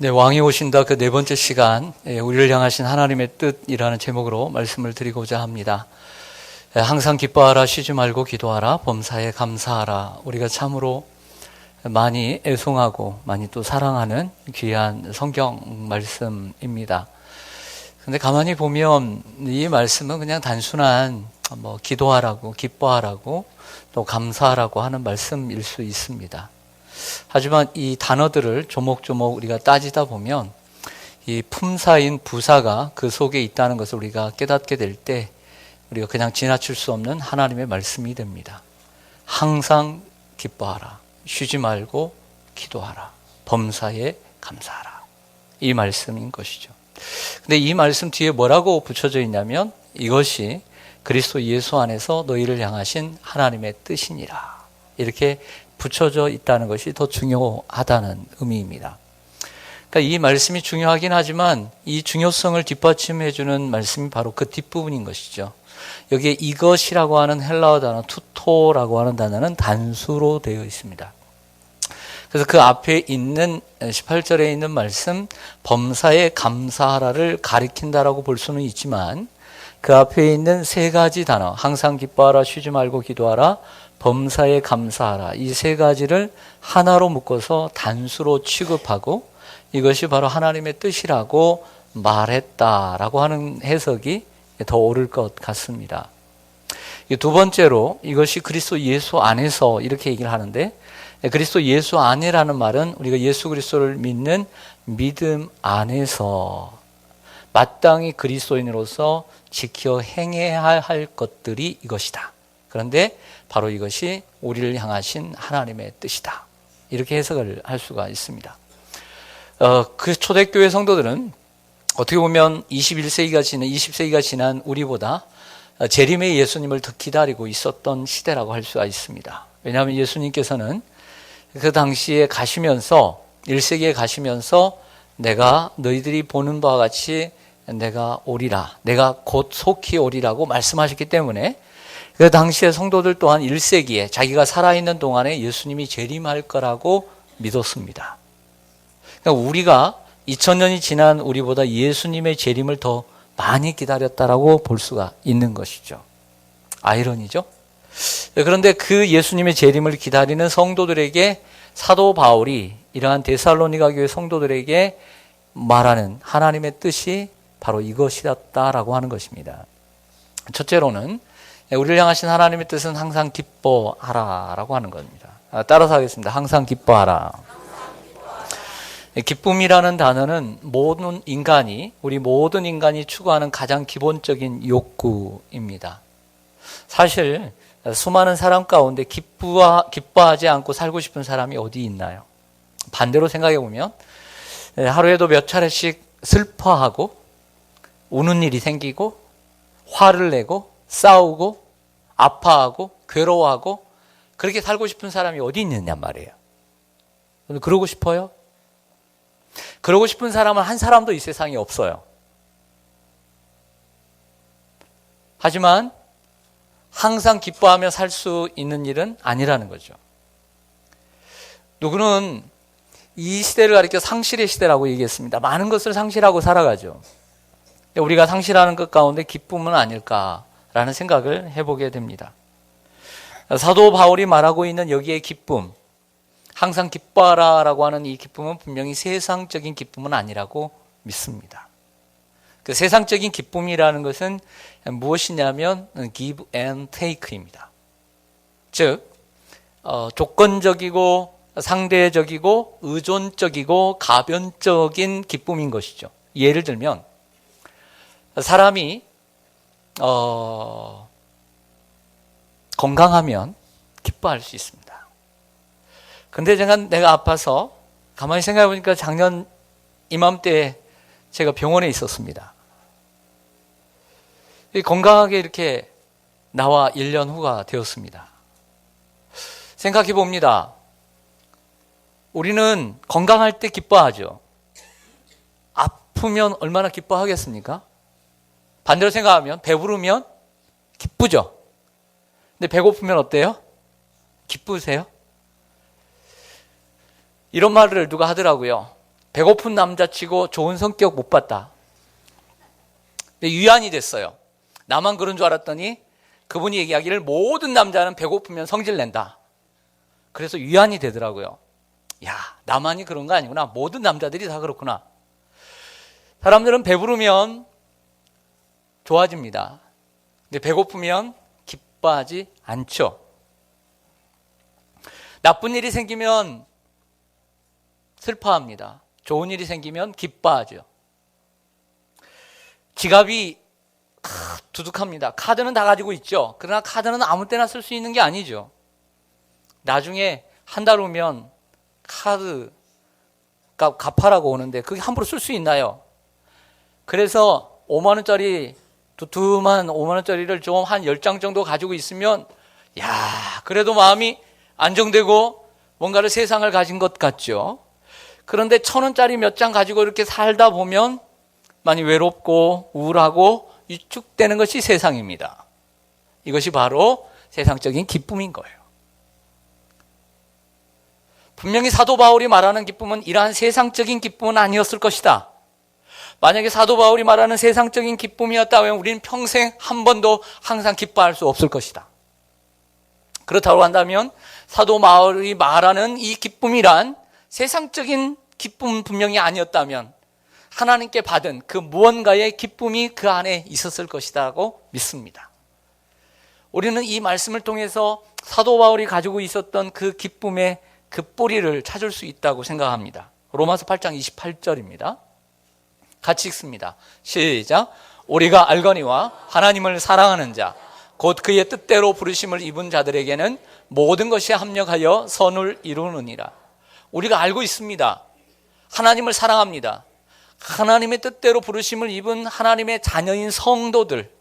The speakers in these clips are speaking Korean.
네, 왕이 오신다 그 네 번째 시간, 우리를 향하신 하나님의 뜻이라는 제목으로 말씀을 드리고자 합니다. 항상 기뻐하라, 쉬지 말고 기도하라, 범사에 감사하라. 우리가 참으로 많이 애송하고 많이 또 사랑하는 귀한 성경 말씀입니다. 근데 가만히 보면 이 말씀은 그냥 단순한 기도하라고, 기뻐하라고, 또 감사하라고 하는 말씀일 수 있습니다. 하지만 이 단어들을 조목조목 우리가 따지다 보면 이 품사인 부사가 그 속에 있다는 것을 우리가 깨닫게 될 때 우리가 그냥 지나칠 수 없는 하나님의 말씀이 됩니다. 항상 기뻐하라, 쉬지 말고 기도하라, 범사에 감사하라. 이 말씀인 것이죠. 근데 이 말씀 뒤에 뭐라고 붙여져 있냐면 이것이 그리스도 예수 안에서 너희를 향하신 하나님의 뜻이니라. 이렇게 붙여져 있다는 것이 더 중요하다는 의미입니다. 그러니까 이 말씀이 중요하긴 하지만 이 중요성을 뒷받침해 주는 말씀이 바로 그 뒷부분인 것이죠. 여기에 이것이라고 하는 헬라어 단어 투토라고 하는 단어는 단수로 되어 있습니다. 그래서 그 앞에 있는 18절에 있는 말씀 범사에 감사하라를 가리킨다라고 볼 수는 있지만 그 앞에 있는 세 가지 단어 항상 기뻐하라, 쉬지 말고 기도하라, 범사에 감사하라, 이 세 가지를 하나로 묶어서 단수로 취급하고 이것이 바로 하나님의 뜻이라고 말했다라고 하는 해석이 더 옳을 것 같습니다. 두 번째로 이것이 그리스도 예수 안에서 이렇게 얘기를 하는데 그리스도 예수 안에라는 말은 우리가 예수 그리스도를 믿는 믿음 안에서 마땅히 그리스도인으로서 지켜 행해야 할 것들이 이것이다. 그런데 바로 이것이 우리를 향하신 하나님의 뜻이다. 이렇게 해석을 할 수가 있습니다. 그 초대교회 성도들은 어떻게 보면 20세기가 지난 우리보다 재림의 예수님을 더 기다리고 있었던 시대라고 할 수가 있습니다. 왜냐하면 예수님께서는 그 당시에 가시면서 1세기에 가시면서 내가 너희들이 보는 바와 같이 내가 오리라, 내가 곧 속히 오리라고 말씀하셨기 때문에 그 당시의 성도들 또한 1세기에 자기가 살아있는 동안에 예수님이 재림할 거라고 믿었습니다. 그러니까 우리가 2000년이 지난 우리보다 예수님의 재림을 더 많이 기다렸다라고 볼 수가 있는 것이죠. 아이러니죠? 그런데 그 예수님의 재림을 기다리는 성도들에게 사도 바울이 이러한 데살로니가 교회 성도들에게 말하는 하나님의 뜻이 바로 이것이었다라고 하는 것입니다. 첫째로는 우리를 향하신 하나님의 뜻은 항상 기뻐하라라고 하는 겁니다. 따라서 하겠습니다. 항상 기뻐하라. 기쁨이라는 단어는 우리 모든 인간이 추구하는 가장 기본적인 욕구입니다. 사실 수많은 사람 가운데 기뻐하지 않고 살고 싶은 사람이 어디 있나요? 반대로 생각해 보면 하루에도 몇 차례씩 슬퍼하고 우는 일이 생기고 화를 내고 싸우고 아파하고 괴로워하고 그렇게 살고 싶은 사람이 어디 있느냐 말이에요. 그러고 싶어요? 그러고 싶은 사람은 한 사람도 이 세상에 없어요. 하지만 항상 기뻐하며 살 수 있는 일은 아니라는 거죠. 누구는 이 시대를 가리켜 상실의 시대라고 얘기했습니다. 많은 것을 상실하고 살아가죠. 우리가 상실하는 것 가운데 기쁨은 아닐까라는 생각을 해보게 됩니다. 사도 바울이 말하고 있는 여기에 기쁨, 항상 기뻐하라라고 하는 이 기쁨은 분명히 세상적인 기쁨은 아니라고 믿습니다. 그 세상적인 기쁨이라는 것은 무엇이냐면 give and take입니다. 즉 조건적이고 상대적이고 의존적이고 가변적인 기쁨인 것이죠. 예를 들면 사람이 건강하면 기뻐할 수 있습니다. 근데 내가 아파서 가만히 생각해 보니까 작년 이맘때 제가 병원에 있었습니다. 건강하게 이렇게 나와 1년 후가 되었습니다. 생각해 봅니다. 우리는 건강할 때 기뻐하죠. 아프면 얼마나 기뻐하겠습니까? 반대로 생각하면 배부르면 기쁘죠. 근데 배고프면 어때요? 기쁘세요? 이런 말을 누가 하더라고요. 배고픈 남자치고 좋은 성격 못 봤다. 근데 유한이 됐어요. 나만 그런 줄 알았더니 그분이 얘기하기를 모든 남자는 배고프면 성질낸다. 그래서 유한이 되더라고요. 야, 나만이 그런 거 아니구나. 모든 남자들이 다 그렇구나. 사람들은 배부르면 좋아집니다. 근데 배고프면 기뻐하지 않죠. 나쁜 일이 생기면 슬퍼합니다. 좋은 일이 생기면 기뻐하죠. 지갑이 두둑합니다. 카드는 다 가지고 있죠. 그러나 카드는 아무 때나 쓸 수 있는 게 아니죠. 나중에 한 달 후면 카드 값 갚아라고 오는데 그게 함부로 쓸 수 있나요? 그래서 5만 원짜리 두툼한 5만 원짜리를 좀 한 10장 정도 가지고 있으면 야, 그래도 마음이 안정되고 뭔가를 세상을 가진 것 같죠. 그런데 1,000원짜리 몇 장 가지고 이렇게 살다 보면 많이 외롭고 우울하고 위축되는 것이 세상입니다. 이것이 바로 세상적인 기쁨인 거예요. 분명히 사도 바울이 말하는 기쁨은 이러한 세상적인 기쁨은 아니었을 것이다. 만약에 사도 바울이 말하는 세상적인 기쁨이었다면 우리는 평생 한 번도 항상 기뻐할 수 없을 것이다. 그렇다고 한다면 사도 바울이 말하는 이 기쁨이란 세상적인 기쁨은 분명히 아니었다면 하나님께 받은 그 무언가의 기쁨이 그 안에 있었을 것이라고 믿습니다. 우리는 이 말씀을 통해서 사도 바울이 가지고 있었던 그 기쁨의 그 뿌리를 찾을 수 있다고 생각합니다. 로마서 8장 28절입니다. 같이 읽습니다. 시작. 우리가 알거니와 하나님을 사랑하는 자 곧 그의 뜻대로 부르심을 입은 자들에게는 모든 것이 합력하여 선을 이루느니라. 우리가 알고 있습니다. 하나님을 사랑합니다. 하나님의 뜻대로 부르심을 입은 하나님의 자녀인 성도들,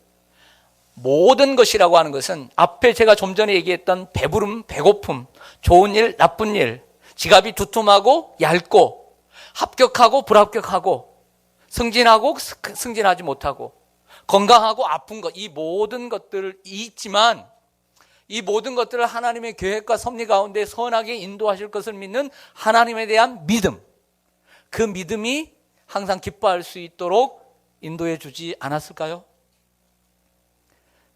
모든 것이라고 하는 것은 앞에 제가 좀 전에 얘기했던 배부름, 배고픔, 좋은 일, 나쁜 일, 지갑이 두툼하고 얇고 합격하고 불합격하고 승진하고 승진하지 못하고 건강하고 아픈 것, 이 모든 것들이 있지만 이 모든 것들을 하나님의 계획과 섭리 가운데 선하게 인도하실 것을 믿는 하나님에 대한 믿음, 그 믿음이 항상 기뻐할 수 있도록 인도해 주지 않았을까요?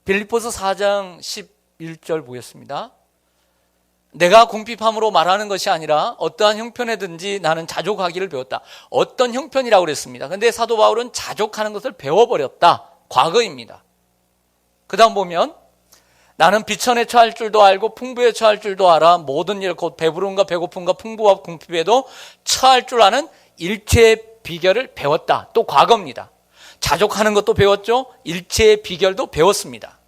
빌립보서 4장 11절 보겠습니다. 내가 궁핍함으로 말하는 것이 아니라 어떠한 형편에든지 나는 자족하기를 배웠다. 어떤 형편이라고 그랬습니다. 그런데 사도 바울은 자족하는 것을 배워버렸다. 과거입니다. 그 다음 보면 나는 비천에 처할 줄도 알고 풍부에 처할 줄도 알아. 모든 일 곧 배부름과 배고픔과 풍부와 궁핍에도 처할 줄 아는 일체의 비결을 배웠다. 또 과거입니다. 자족하는 것도 배웠죠. 일체의 비결도 배웠습니다.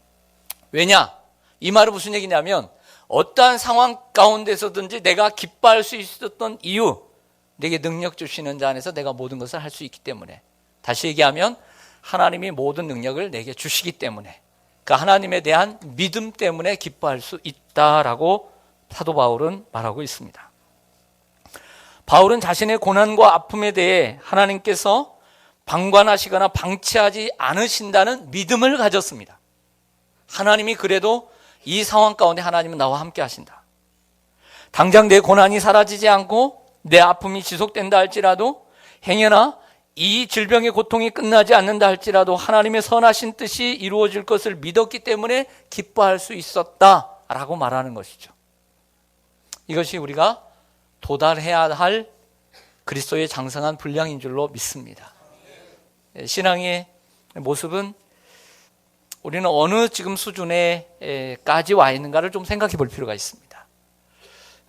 왜냐? 이 말은 무슨 얘기냐면 어떠한 상황 가운데서든지 내가 기뻐할 수 있었던 이유, 내게 능력 주시는 자 안에서 내가 모든 것을 할 수 있기 때문에, 다시 얘기하면 하나님이 모든 능력을 내게 주시기 때문에, 그 하나님에 대한 믿음 때문에 기뻐할 수 있다라고 사도 바울은 말하고 있습니다. 바울은 자신의 고난과 아픔에 대해 하나님께서 방관하시거나 방치하지 않으신다는 믿음을 가졌습니다. 하나님이 그래도 이 상황 가운데 하나님은 나와 함께 하신다. 당장 내 고난이 사라지지 않고 내 아픔이 지속된다 할지라도, 행여나 이 질병의 고통이 끝나지 않는다 할지라도 하나님의 선하신 뜻이 이루어질 것을 믿었기 때문에 기뻐할 수 있었다라고 말하는 것이죠. 이것이 우리가 도달해야 할 그리스도의 장성한 분량인 줄로 믿습니다. 신앙의 모습은 우리는 어느 지금 수준에까지 와 있는가를 좀 생각해 볼 필요가 있습니다.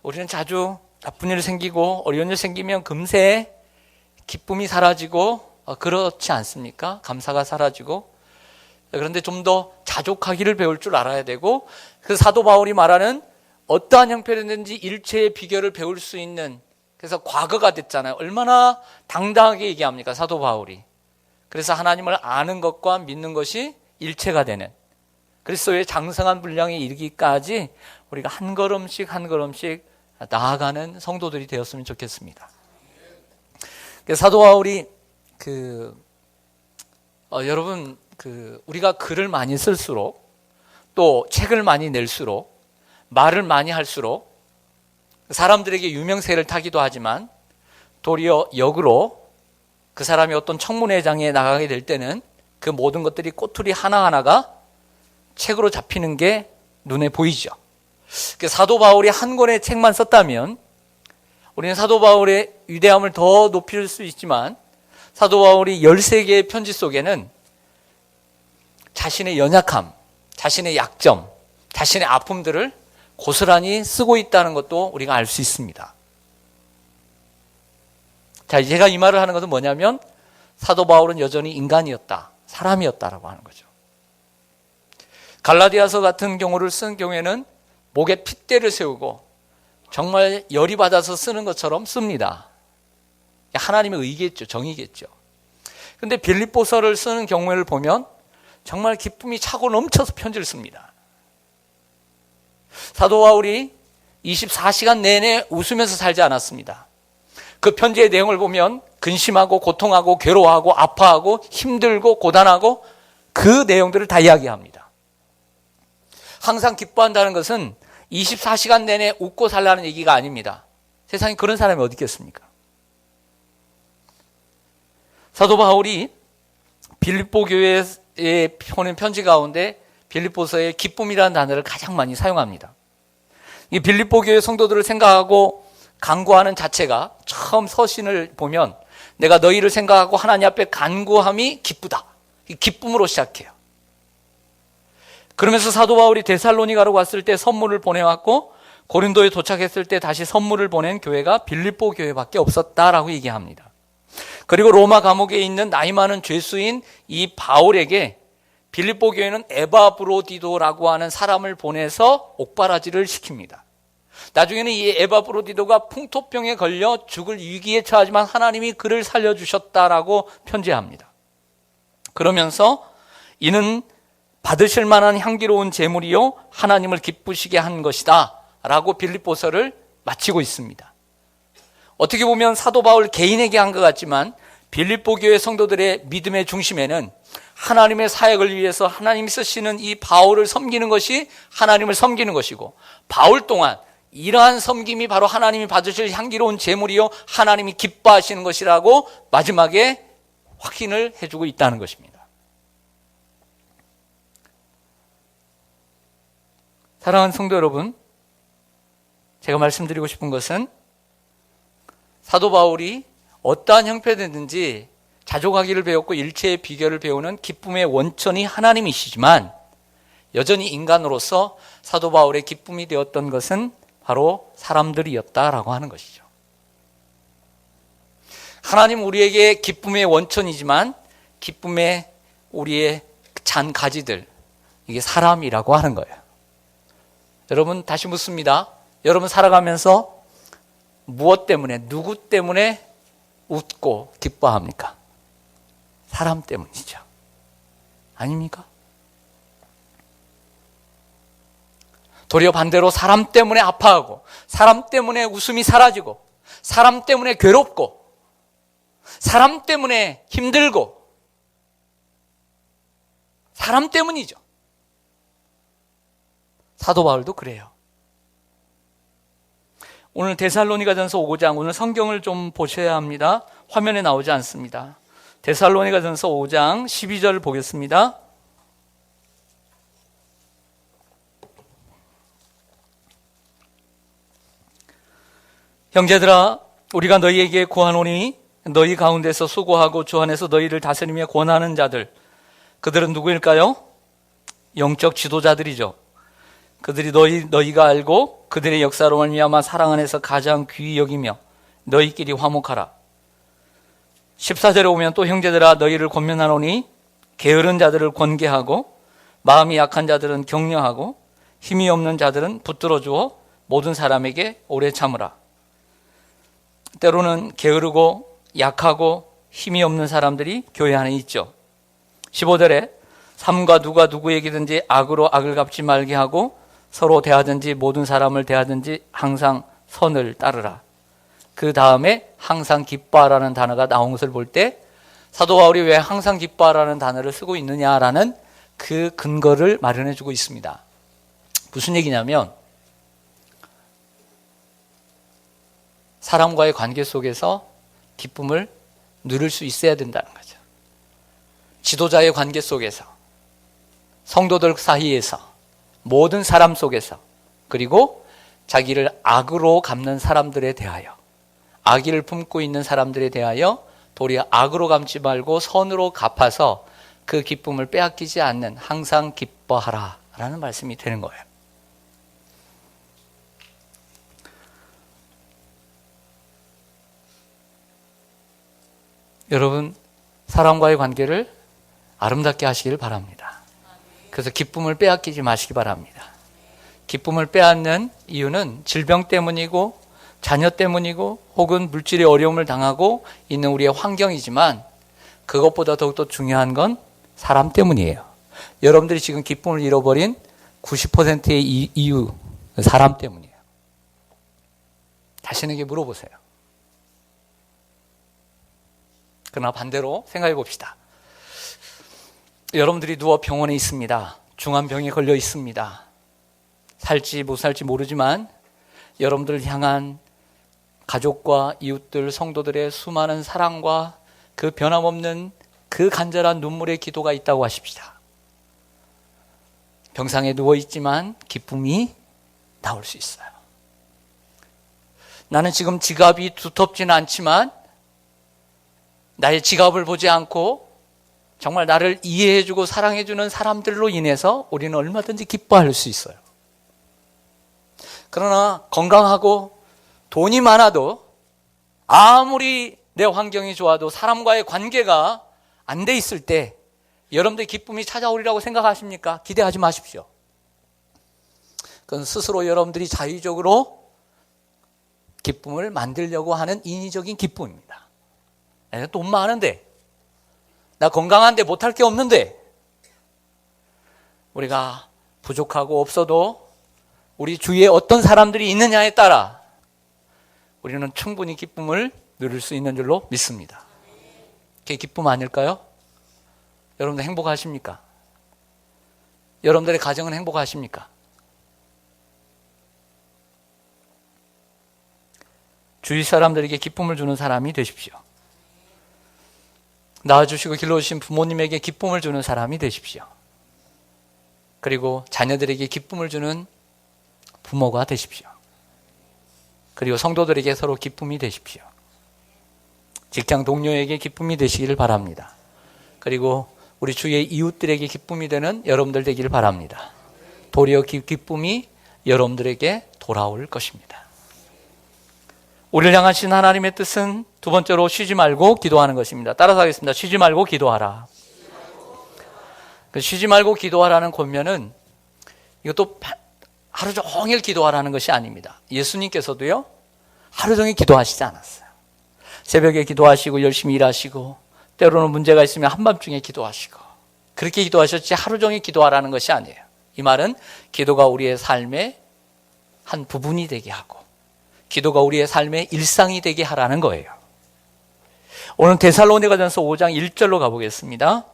우리는 자주 나쁜 일 생기고 어려운 일 생기면 금세 기쁨이 사라지고 그렇지 않습니까? 감사가 사라지고. 그런데 좀 더 자족하기를 배울 줄 알아야 되고, 그 사도 바울이 말하는 어떠한 형편이든지 일체의 비결을 배울 수 있는, 그래서 과거가 됐잖아요. 얼마나 당당하게 얘기합니까? 사도 바울이. 그래서 하나님을 아는 것과 믿는 것이 일체가 되는 그리스도의 장성한 분량에 이르기까지 우리가 한 걸음씩 한 걸음씩 나아가는 성도들이 되었으면 좋겠습니다. 사도 바울이 여러분 우리가 글을 많이 쓸수록, 또 책을 많이 낼수록, 말을 많이 할수록 사람들에게 유명세를 타기도 하지만 도리어 역으로 그 사람이 어떤 청문회장에 나가게 될 때는 그 모든 것들이 꼬투리 하나하나가 책으로 잡히는 게 눈에 보이죠. 사도 바울이 한 권의 책만 썼다면 우리는 사도 바울의 위대함을 더 높일 수 있지만 사도 바울이 13개의 편지 속에는 자신의 연약함, 자신의 약점, 자신의 아픔들을 고스란히 쓰고 있다는 것도 우리가 알 수 있습니다. 자, 제가 이 말을 하는 것은 뭐냐면 사도 바울은 여전히 인간이었다, 사람이었다라고 하는 거죠. 갈라디아서 같은 경우를 쓴 경우에는 목에 핏대를 세우고 정말 열이 받아서 쓰는 것처럼 씁니다. 하나님의 의겠죠, 정의겠죠. 근데 빌립보서를 쓰는 경우를 보면 정말 기쁨이 차고 넘쳐서 편지를 씁니다. 사도 바울이 24시간 내내 웃으면서 살지 않았습니다. 그 편지의 내용을 보면 근심하고 고통하고 괴로워하고 아파하고 힘들고 고단하고 그 내용들을 다 이야기합니다. 항상 기뻐한다는 것은 24시간 내내 웃고 살라는 얘기가 아닙니다. 세상에 그런 사람이 어디 있겠습니까? 사도 바울이 빌립보 교회에 보낸 편지 가운데 빌립보서에 기쁨이라는 단어를 가장 많이 사용합니다. 이 빌립보 교회 성도들을 생각하고 간구하는 자체가 처음 서신을 보면 내가 너희를 생각하고 하나님 앞에 간구함이 기쁘다. 이 기쁨으로 시작해요. 그러면서 사도 바울이 데살로니가로 갔을 때 선물을 보내왔고 고린도에 도착했을 때 다시 선물을 보낸 교회가 빌립보 교회밖에 없었다라고 얘기합니다. 그리고 로마 감옥에 있는 나이 많은 죄수인 이 바울에게 빌립보 교회는 에바브로디도라고 하는 사람을 보내서 옥바라지를 시킵니다. 나중에는 이 에바브로디도가 풍토병에 걸려 죽을 위기에 처하지만 하나님이 그를 살려주셨다라고 편지합니다. 그러면서 이는 받으실 만한 향기로운 제물이요 하나님을 기쁘시게 한 것이다 라고 빌립보서를 마치고 있습니다. 어떻게 보면 사도 바울 개인에게 한 것 같지만 빌립보 교회 성도들의 믿음의 중심에는 하나님의 사역을 위해서 하나님이 쓰시는 이 바울을 섬기는 것이 하나님을 섬기는 것이고 바울 또한 이러한 섬김이 바로 하나님이 받으실 향기로운 제물이요 하나님이 기뻐하시는 것이라고 마지막에 확인을 해주고 있다는 것입니다. 사랑하는 성도 여러분, 제가 말씀드리고 싶은 것은 사도 바울이 어떠한 형편이든지 자족하기를 배웠고 일체의 비결을 배우는 기쁨의 원천이 하나님이시지만 여전히 인간으로서 사도 바울의 기쁨이 되었던 것은 바로 사람들이었다라고 하는 것이죠. 하나님 우리에게 기쁨의 원천이지만 기쁨의 우리의 잔 가지들, 이게 사람이라고 하는 거예요. 여러분 다시 묻습니다. 여러분 살아가면서 무엇 때문에, 누구 때문에 웃고 기뻐합니까? 사람 때문이죠. 아닙니까? 도리어 반대로 사람 때문에 아파하고 사람 때문에 웃음이 사라지고 사람 때문에 괴롭고 사람 때문에 힘들고 사람 때문이죠. 사도 바울도 그래요. 오늘 데살로니가전서 5장, 오늘 성경을 좀 보셔야 합니다. 화면에 나오지 않습니다. 데살로니가전서 5장 12절 보겠습니다. 형제들아, 우리가 너희에게 구하노니 너희 가운데서 수고하고 주 안에서 너희를 다스리며 권하는 자들, 그들은 누구일까요? 영적 지도자들이죠. 그들이 너희가 알고 그들의 역사로 말미암아 사랑 안에서 가장 귀히 여기며 너희끼리 화목하라. 14절에 오면 또 형제들아 너희를 권면하노니 게으른 자들을 권계하고 마음이 약한 자들은 격려하고 힘이 없는 자들은 붙들어 주어 모든 사람에게 오래 참으라. 때로는 게으르고 약하고 힘이 없는 사람들이 교회 안에 있죠. 15절에 삼가 누가 누구에게든지 악으로 악을 갚지 말게 하고 서로 대하든지 모든 사람을 대하든지 항상 선을 따르라. 그 다음에 항상 기뻐하라는 단어가 나온 것을 볼 때 사도 바울이 왜 항상 기뻐하라는 단어를 쓰고 있느냐라는 그 근거를 마련해 주고 있습니다. 무슨 얘기냐면 사람과의 관계 속에서 기쁨을 누릴 수 있어야 된다는 거죠. 지도자의 관계 속에서, 성도들 사이에서, 모든 사람 속에서, 그리고 자기를 악으로 갚는 사람들에 대하여, 악의를 품고 있는 사람들에 대하여 도리어 악으로 갚지 말고 선으로 갚아서 그 기쁨을 빼앗기지 않는, 항상 기뻐하라 라는 말씀이 되는 거예요. 여러분, 사람과의 관계를 아름답게 하시길 바랍니다. 그래서 기쁨을 빼앗기지 마시기 바랍니다. 기쁨을 빼앗는 이유는 질병 때문이고 자녀 때문이고 혹은 물질의 어려움을 당하고 있는 우리의 환경이지만, 그것보다 더욱더 중요한 건 사람 때문이에요. 여러분들이 지금 기쁨을 잃어버린 90%의 이유, 사람 때문이에요. 자신에게 물어보세요. 그러나 반대로 생각해 봅시다. 여러분들이 누워 병원에 있습니다. 중환병에 걸려 있습니다. 살지 못 살지 모르지만 여러분들을 향한 가족과 이웃들, 성도들의 수많은 사랑과 그 변함없는 그 간절한 눈물의 기도가 있다고 하십시다. 병상에 누워있지만 기쁨이 나올 수 있어요. 나는 지금 지갑이 두텁지는 않지만 나의 지갑을 보지 않고 정말 나를 이해해주고 사랑해주는 사람들로 인해서 우리는 얼마든지 기뻐할 수 있어요. 그러나 건강하고 돈이 많아도 아무리 내 환경이 좋아도 사람과의 관계가 안 돼 있을 때 여러분들의 기쁨이 찾아오리라고 생각하십니까? 기대하지 마십시오. 그건 스스로 여러분들이 자의적으로 기쁨을 만들려고 하는 인위적인 기쁨입니다. 내가 돈 많은데, 나 건강한데 못할 게 없는데, 우리가 부족하고 없어도 우리 주위에 어떤 사람들이 있느냐에 따라 우리는 충분히 기쁨을 누릴 수 있는 줄로 믿습니다. 그게 기쁨 아닐까요? 여러분들 행복하십니까? 여러분들의 가정은 행복하십니까? 주위 사람들에게 기쁨을 주는 사람이 되십시오. 낳아주시고 길러주신 부모님에게 기쁨을 주는 사람이 되십시오. 그리고 자녀들에게 기쁨을 주는 부모가 되십시오. 그리고 성도들에게 서로 기쁨이 되십시오. 직장 동료에게 기쁨이 되시기를 바랍니다. 그리고 우리 주위의 이웃들에게 기쁨이 되는 여러분들 되기를 바랍니다. 도리어 기쁨이 여러분들에게 돌아올 것입니다. 우리를 향하신 하나님의 뜻은 두 번째로 쉬지 말고 기도하는 것입니다. 따라서 하겠습니다. 쉬지 말고 기도하라. 쉬지 말고 기도하라는 권면은 이것도 하루 종일 기도하라는 것이 아닙니다. 예수님께서도요, 하루 종일 기도하시지 않았어요. 새벽에 기도하시고 열심히 일하시고 때로는 문제가 있으면 한밤중에 기도하시고 그렇게 기도하셨지 하루 종일 기도하라는 것이 아니에요. 이 말은 기도가 우리의 삶의 한 부분이 되게 하고 기도가 우리의 삶의 일상이 되게 하라는 거예요. 오늘 데살로니가전서 5장 1절로 가보겠습니다.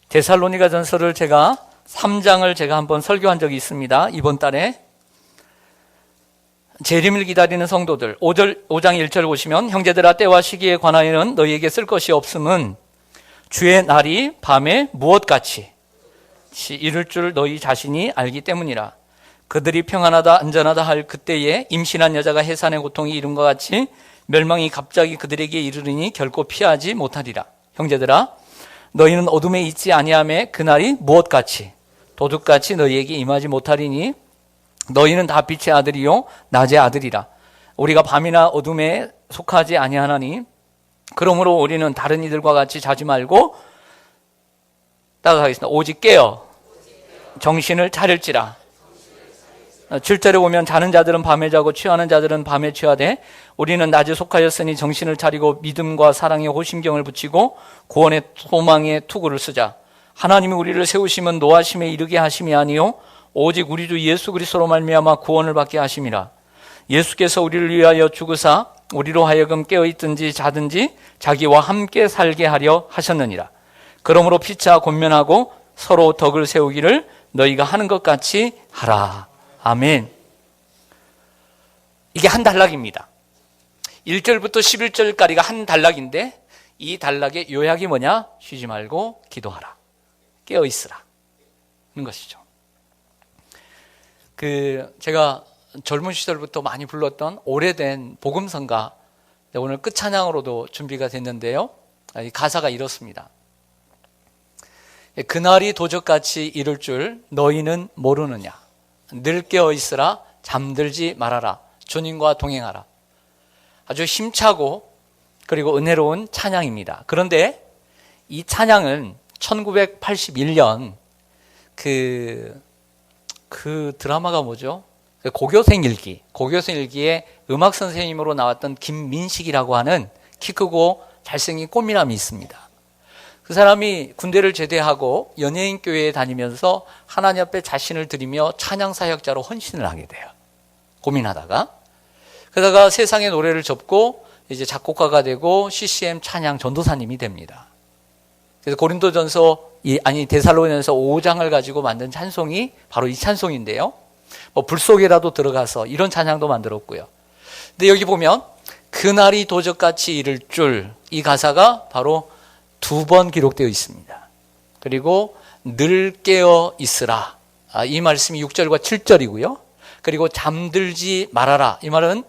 데살로니가전서를 제가 3장을 제가 한번 설교한 적이 있습니다. 이번 달에. 재림을 기다리는 성도들 5장 1절 보시면, 형제들아 때와 시기에 관하여는 너희에게 쓸 것이 없음은 주의 날이 밤에 무엇같이 이를 줄 너희 자신이 알기 때문이라. 그들이 평안하다 안전하다 할 그때에 임신한 여자가 해산의 고통이 이름과 같이 멸망이 갑자기 그들에게 이르르니 결코 피하지 못하리라. 형제들아 너희는 어둠에 있지 아니하매 그날이 무엇같이 도둑같이 너희에게 임하지 못하리니 너희는 다 빛의 아들이요 낮의 아들이라. 우리가 밤이나 어둠에 속하지 아니하나니 그러므로 우리는 다른 이들과 같이 자지 말고, 따라가겠습니다. 오직 깨어 정신을 차릴지라. 7절에 보면 자는 자들은 밤에 자고 취하는 자들은 밤에 취하되 우리는 낮에 속하였으니 정신을 차리고 믿음과 사랑에 호심경을 붙이고 구원의 소망에 투구를 쓰자. 하나님이 우리를 세우심은 노하심에 이르게 하심이 아니요 오직 우리 주 예수 그리스도로 말미암아 구원을 받게 하심이라. 예수께서 우리를 위하여 죽으사 우리로 하여금 깨어있든지 자든지 자기와 함께 살게 하려 하셨느니라. 그러므로 피차 권면하고 서로 덕을 세우기를 너희가 하는 것 같이 하라. 아멘. 이게 한 단락입니다. 1절부터 11절까지가 한 단락인데 이 단락의 요약이 뭐냐? 쉬지 말고 기도하라. 깨어 있으라. 는 것이죠. 제가 젊은 시절부터 많이 불렀던 오래된 복음성가, 오늘 끝찬양으로도 준비가 됐는데요. 이 가사가 이렇습니다. 그날이 도적같이 이룰 줄 너희는 모르느냐. 늘 깨어 있으라. 잠들지 말아라. 주님과 동행하라. 아주 힘차고 그리고 은혜로운 찬양입니다. 그런데 이 찬양은 1981년 그 드라마가 뭐죠? 고교생 일기의 음악 선생님으로 나왔던 김민식이라고 하는 키 크고 잘생긴 꽃미남이 있습니다. 그 사람이 군대를 제대하고 연예인 교회에 다니면서 하나님 앞에 자신을 드리며 찬양 사역자로 헌신을 하게 돼요. 고민하다가 그러다가 세상의 노래를 접고 이제 작곡가가 되고 CCM 찬양 전도사님이 됩니다. 그래서 데살로니가전서 5장을 가지고 만든 찬송이 바로 이 찬송인데요. 불 속에라도 들어가서 이런 찬양도 만들었고요. 근데 여기 보면 그날이 도적같이 이를 줄, 이 가사가 바로 2번 기록되어 있습니다. 그리고 늘 깨어 있으라. 이 말씀이 6절과 7절이고요. 그리고 잠들지 말아라. 이 말은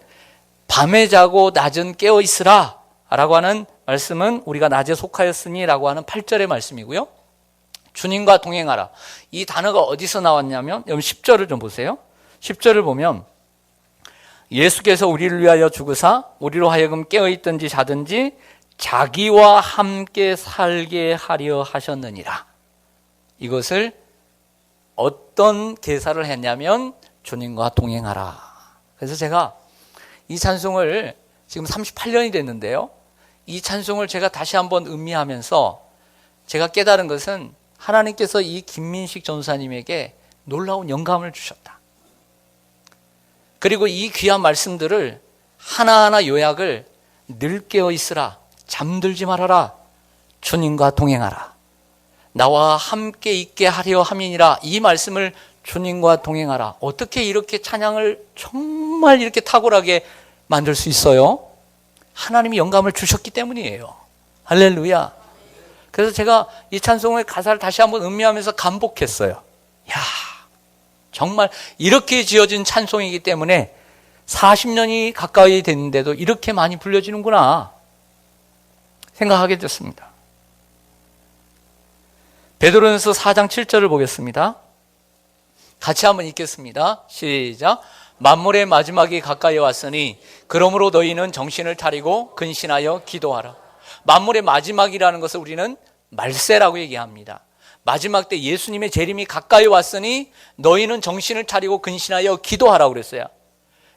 밤에 자고 낮은 깨어 있으라 라고 하는 말씀은 우리가 낮에 속하였으니 라고 하는 8절의 말씀이고요. 주님과 동행하라. 이 단어가 어디서 나왔냐면 여러분 10절을 좀 보세요. 10절을 보면 예수께서 우리를 위하여 죽으사 우리로 하여금 깨어있든지 자든지 자기와 함께 살게 하려 하셨느니라. 이것을 어떤 개사를 했냐면 주님과 동행하라. 그래서 제가 이 찬송을 지금 38년이 됐는데요. 이 찬송을 제가 다시 한번 음미하면서 제가 깨달은 것은 하나님께서 이 김민식 전사님에게 놀라운 영감을 주셨다. 그리고 이 귀한 말씀들을 하나하나 요약을 늘 깨어 있으라. 잠들지 말아라. 주님과 동행하라. 나와 함께 있게 하려 함이니라. 이 말씀을 주님과 동행하라. 어떻게 이렇게 찬양을 정말 이렇게 탁월하게 만들 수 있어요? 하나님이 영감을 주셨기 때문이에요. 할렐루야. 그래서 제가 이 찬송의 가사를 다시 한번 음미하면서 감복했어요. 야, 정말 이렇게 지어진 찬송이기 때문에 40년이 가까이 됐는데도 이렇게 많이 불려지는구나 생각하게 됐습니다. 베드로전서 4장 7절을 보겠습니다. 같이 한번 읽겠습니다. 시작. 만물의 마지막이 가까이 왔으니 그러므로 너희는 정신을 차리고 근신하여 기도하라. 만물의 마지막이라는 것을 우리는 말세라고 얘기합니다. 마지막 때 예수님의 재림이 가까이 왔으니 너희는 정신을 차리고 근신하여 기도하라고 그랬어요.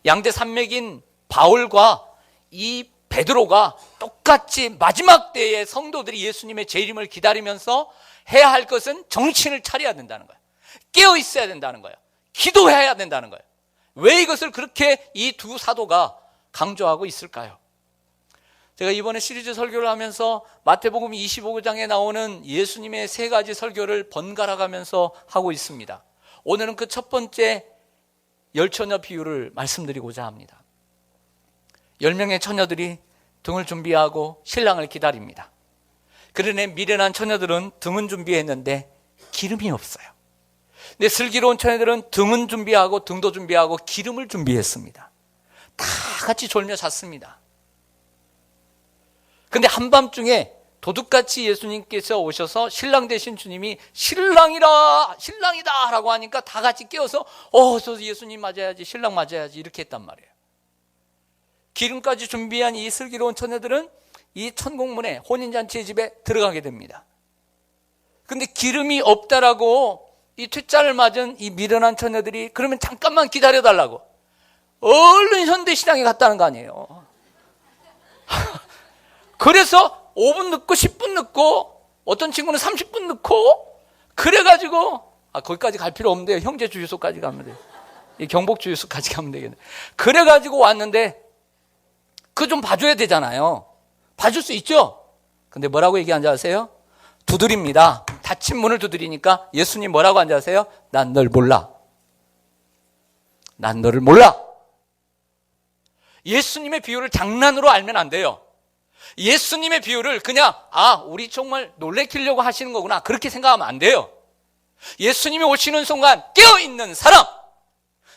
양대 산맥인 바울과 이 베드로가 똑같이 마지막 때에 성도들이 예수님의 재림을 기다리면서 해야 할 것은 정신을 차려야 된다는 거예요. 깨어 있어야 된다는 거예요. 기도해야 된다는 거예요. 왜 이것을 그렇게 이 두 사도가 강조하고 있을까요? 제가 이번에 시리즈 설교를 하면서 마태복음 25장에 나오는 예수님의 3가지 설교를 번갈아 가면서 하고 있습니다. 오늘은 그 첫 번째 열처녀 비유를 말씀드리고자 합니다. 10명의 처녀들이 등을 준비하고 신랑을 기다립니다. 그러나 미련한 처녀들은 등은 준비했는데 기름이 없어요. 근데 슬기로운 처녀들은 등은 준비하고 등도 준비하고 기름을 준비했습니다. 다 같이 졸며 잤습니다. 근데 한밤중에 도둑같이 예수님께서 오셔서 신랑 되신 주님이 신랑이다 라고 하니까 다 같이 깨어서 저 예수님 맞아야지, 신랑 맞아야지 이렇게 했단 말이에요. 기름까지 준비한 이 슬기로운 처녀들은 이 천공문에 혼인잔치의 집에 들어가게 됩니다. 근데 기름이 없다라고 이 퇴짜를 맞은 이 미련한 처녀들이 그러면 잠깐만 기다려달라고 얼른 현대시장에 갔다는 거 아니에요. 그래서 5분 늦고 10분 늦고 어떤 친구는 30분 늦고 그래가지고 거기까지 갈 필요 없는데 형제 주유소까지 가면 돼요. 이 경복 주유소까지 가면 되겠네. 그래가지고 왔는데 그거 좀 봐줘야 되잖아요. 봐줄 수 있죠? 근데 뭐라고 얘기하는지 아세요? 두드립니다. 닫힌 문을 두드리니까 예수님 뭐라고 하는지 아세요? 난 널 몰라. 난 너를 몰라. 예수님의 비유를 장난으로 알면 안 돼요. 예수님의 비유를 그냥 우리 정말 놀래키려고 하시는 거구나 그렇게 생각하면 안 돼요. 예수님이 오시는 순간 깨어있는 사람,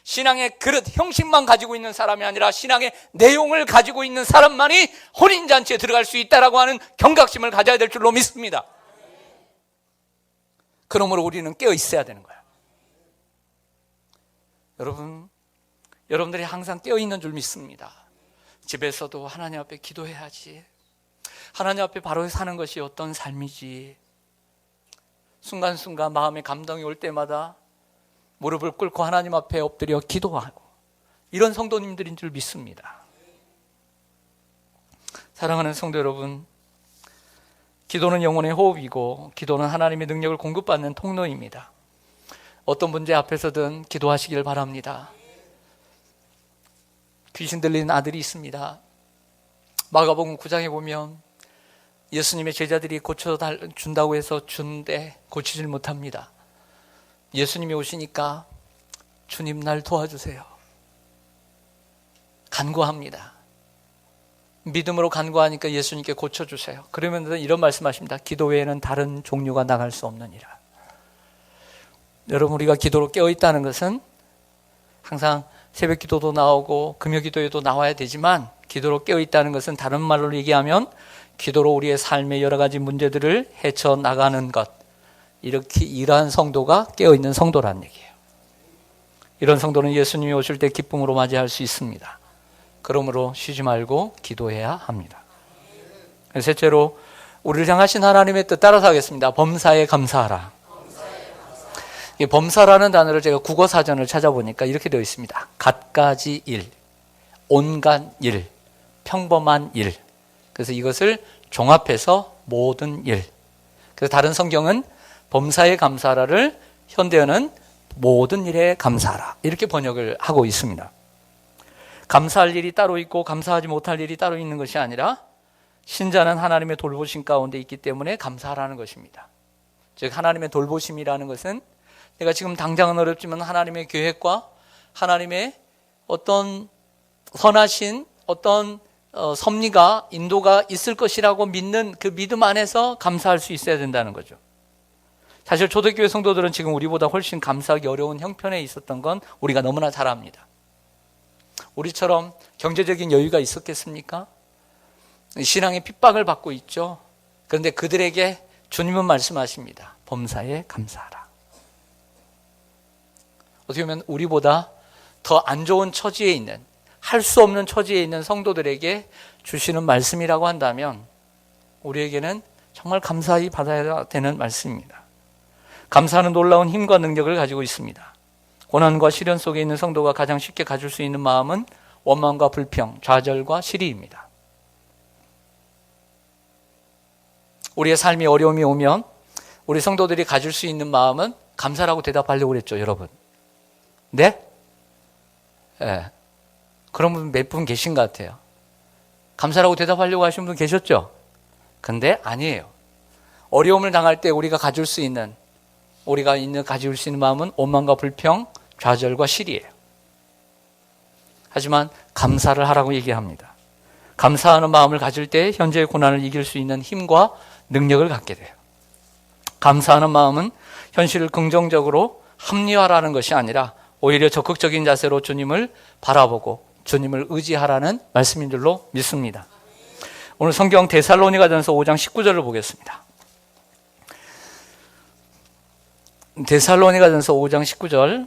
신앙의 그릇, 형식만 가지고 있는 사람이 아니라 신앙의 내용을 가지고 있는 사람만이 혼인잔치에 들어갈 수 있다라고 하는 경각심을 가져야 될 줄로 믿습니다. 그러므로 우리는 깨어 있어야 되는 거예요. 여러분들이 항상 깨어 있는 줄 믿습니다. 집에서도 하나님 앞에 기도해야지, 하나님 앞에 바로 사는 것이 어떤 삶이지, 순간순간 마음에 감동이 올 때마다 무릎을 꿇고 하나님 앞에 엎드려 기도하고, 이런 성도님들인 줄 믿습니다. 사랑하는 성도 여러분, 기도는 영혼의 호흡이고 기도는 하나님의 능력을 공급받는 통로입니다. 어떤 문제 앞에서든 기도하시길 바랍니다. 귀신 들리는 아들이 있습니다. 마가복음 9장에 보면 예수님의 제자들이 고쳐준다고 해서 주는데 고치질 못합니다. 예수님이 오시니까 주님 날 도와주세요. 간구합니다. 믿음으로 간구하니까 예수님께 고쳐주세요. 그러면 이런 말씀하십니다. 기도 외에는 다른 종류가 나갈 수 없느니라. 여러분, 우리가 기도로 깨어있다는 것은 항상 새벽 기도도 나오고 금요 기도에도 나와야 되지만, 기도로 깨어있다는 것은 다른 말로 얘기하면 기도로 우리의 삶의 여러 가지 문제들을 헤쳐나가는 것, 이렇게 이러한 성도가 깨어있는 성도라는 얘기예요. 이런 성도는 예수님이 오실 때 기쁨으로 맞이할 수 있습니다. 그러므로 쉬지 말고 기도해야 합니다. 셋째로, 우리를 향하신 하나님의 뜻 따라서 하겠습니다. 범사에 감사하라. 이 범사라는 단어를 제가 국어사전을 찾아보니까 이렇게 되어 있습니다. 갖가지 일, 온갖 일, 평범한 일. 그래서 이것을 종합해서 모든 일. 그래서 다른 성경은 범사에 감사하라를 현대어는 모든 일에 감사하라, 이렇게 번역을 하고 있습니다. 감사할 일이 따로 있고 감사하지 못할 일이 따로 있는 것이 아니라, 신자는 하나님의 돌보심 가운데 있기 때문에 감사하라는 것입니다. 즉, 하나님의 돌보심이라는 것은 내가 지금 당장은 어렵지만 하나님의 계획과 하나님의 어떤 선하신 어떤 섭리가, 인도가 있을 것이라고 믿는 그 믿음 안에서 감사할 수 있어야 된다는 거죠. 사실 초대교회 성도들은 지금 우리보다 훨씬 감사하기 어려운 형편에 있었던 건 우리가 너무나 잘 압니다. 우리처럼 경제적인 여유가 있었겠습니까? 신앙의 핍박을 받고 있죠. 그런데 그들에게 주님은 말씀하십니다. 범사에 감사하라. 어떻게 보면 우리보다 더 안 좋은 처지에 있는, 할 수 없는 처지에 있는 성도들에게 주시는 말씀이라고 한다면 우리에게는 정말 감사히 받아야 되는 말씀입니다. 감사는 놀라운 힘과 능력을 가지고 있습니다. 고난과 시련 속에 있는 성도가 가장 쉽게 가질 수 있는 마음은 원망과 불평, 좌절과 시리입니다. 우리의 삶이 어려움이 오면 우리 성도들이 가질 수 있는 마음은 감사라고 대답하려고 그랬죠, 여러분. 네? 네. 그런 분 몇 분 계신 것 같아요. 감사라고 대답하려고 하신 분 계셨죠? 근데 아니에요. 어려움을 당할 때 우리가 가질 수 있는 마음은 원망과 불평, 좌절과 시리예요. 하지만 감사를 하라고 얘기합니다. 감사하는 마음을 가질 때 현재의 고난을 이길 수 있는 힘과 능력을 갖게 돼요. 감사하는 마음은 현실을 긍정적으로 합리화하라는 것이 아니라 오히려 적극적인 자세로 주님을 바라보고 주님을 의지하라는 말씀인 줄로 믿습니다. 오늘 성경 데살로니가전서 5장 19절을 보겠습니다. 데살로니가전서 5장 19절,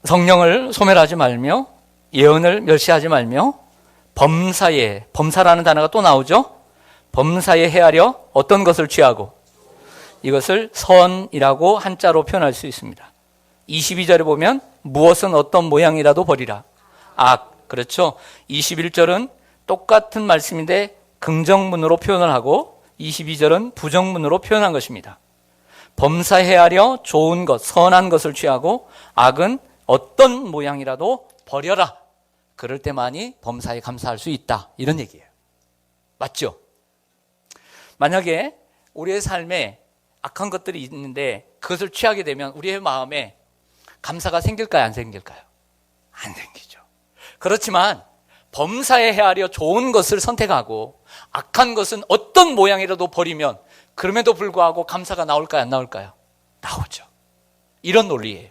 성령을 소멸하지 말며 예언을 멸시하지 말며 범사라는 단어가 또 나오죠. 범사에 헤아려 어떤 것을 취하고, 이것을 선이라고 한자로 표현할 수 있습니다. 22절에 보면 무엇은 어떤 모양이라도 버리라. 그렇죠. 21절은 똑같은 말씀인데 긍정문으로 표현을 하고 22절은 부정문으로 표현한 것입니다. 범사에 헤아려 좋은 것, 선한 것을 취하고 악은 어떤 모양이라도 버려라. 그럴 때만이 범사에 감사할 수 있다. 이런 얘기예요. 맞죠? 만약에 우리의 삶에 악한 것들이 있는데 그것을 취하게 되면 우리의 마음에 감사가 생길까요? 안 생길까요? 안 생기죠. 그렇지만 범사에 헤아려 좋은 것을 선택하고 악한 것은 어떤 모양이라도 버리면 그럼에도 불구하고 감사가 나올까요? 안 나올까요? 나오죠. 이런 논리예요.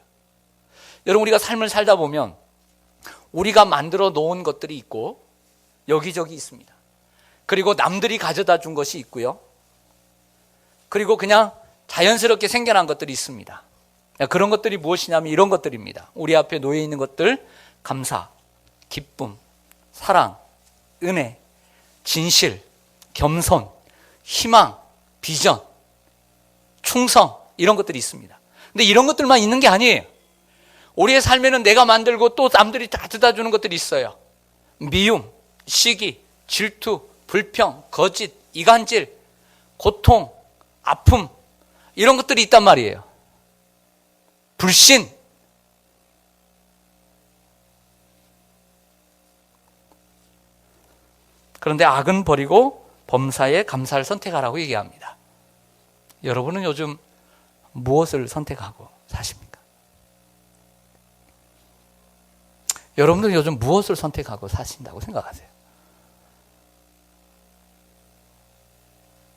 여러분, 우리가 삶을 살다 보면 우리가 만들어 놓은 것들이 있고 여기저기 있습니다. 그리고 남들이 가져다 준 것이 있고요. 그리고 그냥 자연스럽게 생겨난 것들이 있습니다. 그런 것들이 무엇이냐면 이런 것들입니다. 우리 앞에 놓여 있는 것들, 감사, 기쁨, 사랑, 은혜, 진실, 겸손, 희망, 비전, 충성, 이런 것들이 있습니다. 근데 이런 것들만 있는 게 아니에요. 우리의 삶에는 내가 만들고 또 남들이 다 갖다 주는 것들이 있어요. 미움, 시기, 질투, 불평, 거짓, 이간질, 고통, 아픔, 이런 것들이 있단 말이에요. 불신. 그런데 악은 버리고 범사에 감사를 선택하라고 얘기합니다. 여러분은 요즘 무엇을 선택하고 사십니까? 여러분들은 요즘 무엇을 선택하고 사신다고 생각하세요?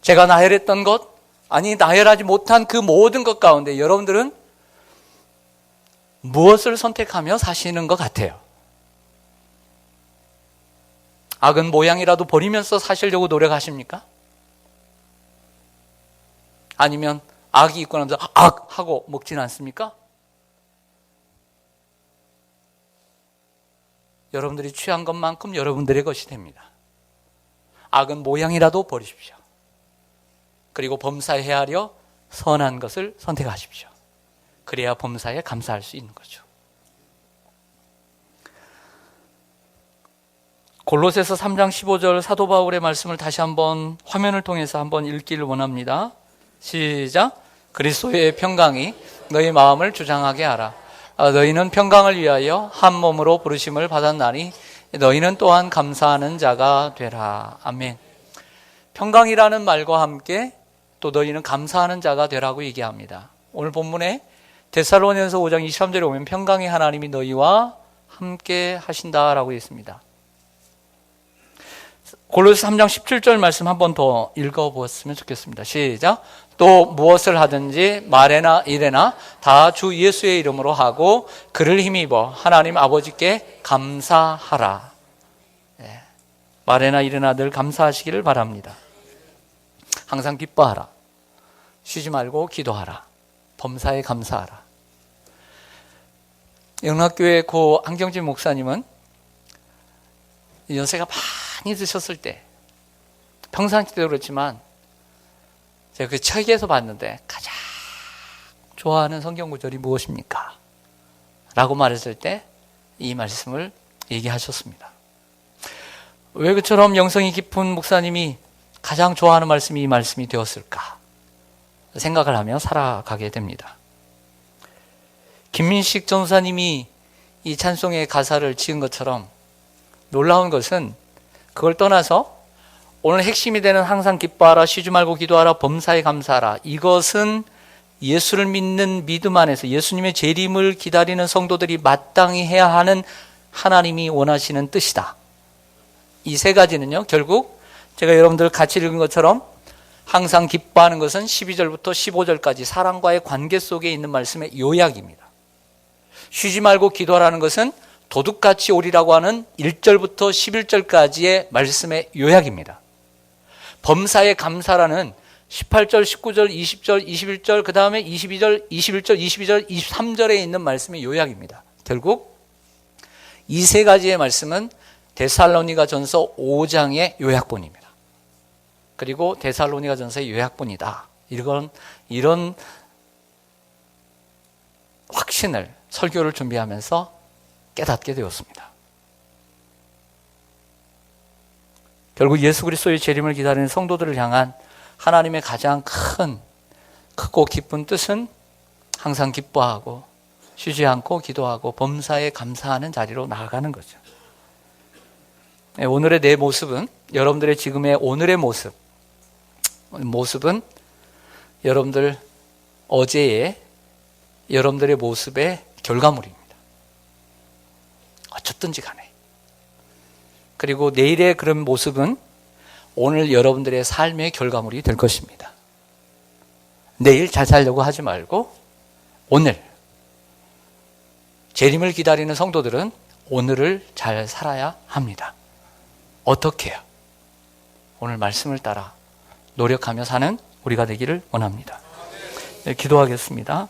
제가 나열했던 것, 아니 나열하지 못한 그 모든 것 가운데 여러분들은 무엇을 선택하며 사시는 것 같아요? 악은 모양이라도 버리면서 사시려고 노력하십니까? 아니면 악이 있고 나서 악! 하고 먹지는 않습니까? 여러분들이 취한 것만큼 여러분들의 것이 됩니다. 악은 모양이라도 버리십시오. 그리고 범사에 헤아려 선한 것을 선택하십시오. 그래야 범사에 감사할 수 있는 거죠. 골로새서 3장 15절 사도 바울의 말씀을 다시 한번 화면을 통해서 한번 읽기를 원합니다. 시작. 그리스도의 평강이 너희 마음을 주장하게 하라. 너희는 평강을 위하여 한 몸으로 부르심을 받았나니 너희는 또한 감사하는 자가 되라. 아멘. 평강이라는 말과 함께 또 너희는 감사하는 자가 되라고 얘기합니다. 오늘 본문에 데살로니가서 5장 23절에 보면 평강의 하나님이 너희와 함께 하신다라고 했습니다. 골로새 3장 17절 말씀 한 번 더 읽어보았으면 좋겠습니다. 시작. 또 무엇을 하든지 말에나 일에나 다 주 예수의 이름으로 하고 그를 힘입어 하나님 아버지께 감사하라. 네. 말에나 일에나 늘 감사하시기를 바랍니다. 항상 기뻐하라. 쉬지 말고 기도하라. 범사에 감사하라. 영락교회 고 안경진 목사님은 연세가 많이 드셨을 때, 평상시도 그렇지만 제가 그 책에서 봤는데 가장 좋아하는 성경 구절이 무엇입니까? 라고 말했을 때 이 말씀을 얘기하셨습니다. 왜 그처럼 영성이 깊은 목사님이 가장 좋아하는 말씀이 이 말씀이 되었을까 생각을 하며 살아가게 됩니다. 김민식 전사님이 이 찬송의 가사를 지은 것처럼 놀라운 것은 그걸 떠나서 오늘 핵심이 되는 항상 기뻐하라, 쉬지 말고 기도하라, 범사에 감사하라, 이것은 예수를 믿는 믿음 안에서 예수님의 재림을 기다리는 성도들이 마땅히 해야 하는 하나님이 원하시는 뜻이다. 이 세 가지는요, 결국 제가 여러분들 같이 읽은 것처럼 항상 기뻐하는 것은 12절부터 15절까지 사랑과의 관계 속에 있는 말씀의 요약입니다. 쉬지 말고 기도하라는 것은 도둑같이 오리라고 하는 1절부터 11절까지의 말씀의 요약입니다. 범사에 감사라는 18절, 19절, 20절, 21절, 그 다음에 22절, 21절, 22절, 23절에 있는 말씀의 요약입니다. 결국 이 세 가지의 말씀은 데살로니가전서 5장의 요약본입니다. 그리고 데살로니가전서의 요약본이다. 이런 확신을 설교를 준비하면서 깨닫게 되었습니다. 결국 예수 그리스도의 재림을 기다리는 성도들을 향한 하나님의 가장 크고 깊은 뜻은 항상 기뻐하고 쉬지 않고 기도하고 범사에 감사하는 자리로 나아가는 거죠. 오늘의 내 모습은 여러분들의 지금의 오늘의 모습은 여러분들 어제의 여러분들의 모습의 결과물입니다. 어쨌든지 간에. 그리고 내일의 그런 모습은 오늘 여러분들의 삶의 결과물이 될 것입니다. 내일 잘 살려고 하지 말고 오늘, 재림을 기다리는 성도들은 오늘을 잘 살아야 합니다. 어떻게 해요? 오늘 말씀을 따라 노력하며 사는 우리가 되기를 원합니다. 네, 기도하겠습니다.